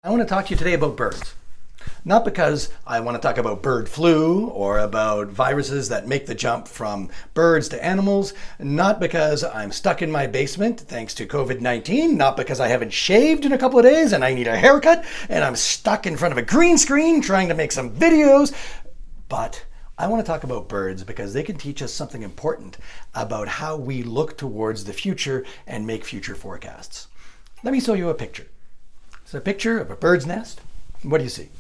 I want to talk to you today about birds. Not because I want to talk about bird flu or about viruses that make the jump from birds to animals, not because I'm stuck in my basement thanks to COVID-19, not because I haven't shaved in a couple of days and I need a haircut and I'm stuck in front of a green screen trying to make some videos, but I want to talk about birds because they can teach us something important about how we look towards the future and make future forecasts. Let me show you a picture. It's a picture of a bird's nest. What do you see?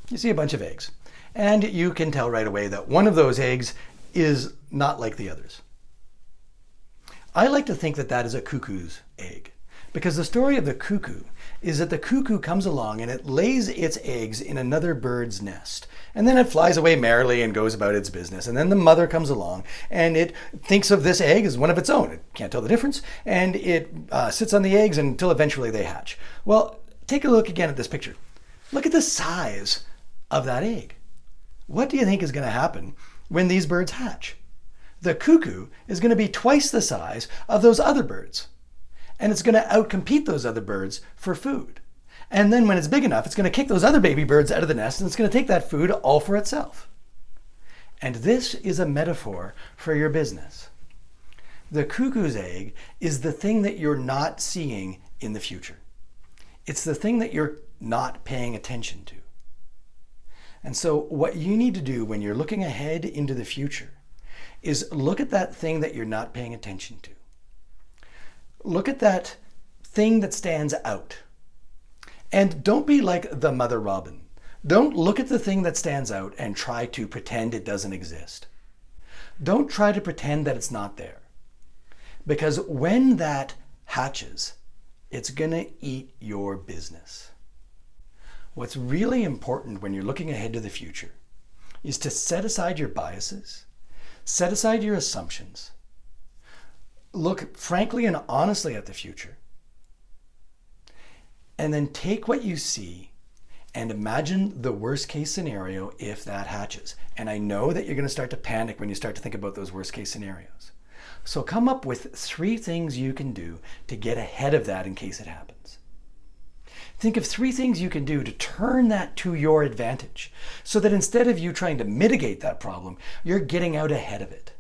You see a bunch of eggs. And you can tell right away that one of those eggs is not like the others. I like to think that that is a cuckoo's egg, because the story of the cuckoo is that the cuckoo comes along and it lays its eggs in another bird's nest. And then it flies away merrily and goes about its business. And then the mother comes along and it thinks of this egg as one of its own. It can't tell the difference. And it sits on the eggs until eventually they hatch. Well, take a look again at this picture. Look at the size of that egg. What do you think is going to happen when these birds hatch? The cuckoo is going to be twice the size of those other birds. And it's going to outcompete those other birds for food. And then when it's big enough, it's going to kick those other baby birds out of the nest and it's going to take that food all for itself. And this is a metaphor for your business. The cuckoo's egg is the thing that you're not seeing in the future. It's the thing that you're not paying attention to. And so what you need to do when you're looking ahead into the future is look at that thing that you're not paying attention to. Look at that thing that stands out. And don't be like the mother robin. Don't look at the thing that stands out and try to pretend it doesn't exist. Don't try to pretend that it's not there. Because when that hatches, it's going to eat your business. What's really important when you're looking ahead to the future is to set aside your biases, set aside your assumptions, look frankly and honestly at the future, and then take what you see and imagine the worst case scenario if that hatches. And I know that you're going to start to panic when you start to think about those worst case scenarios. So come up with 3 things you can do to get ahead of that in case it happens. Think of 3 things you can do to turn that to your advantage so that instead of you trying to mitigate that problem, you're getting out ahead of it.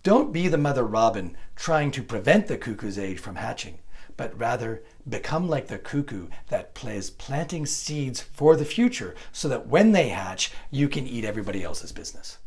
Don't be the mother robin trying to prevent the cuckoo's egg from hatching, but rather become like the cuckoo that plays planting seeds for the future so that when they hatch, you can eat everybody else's business.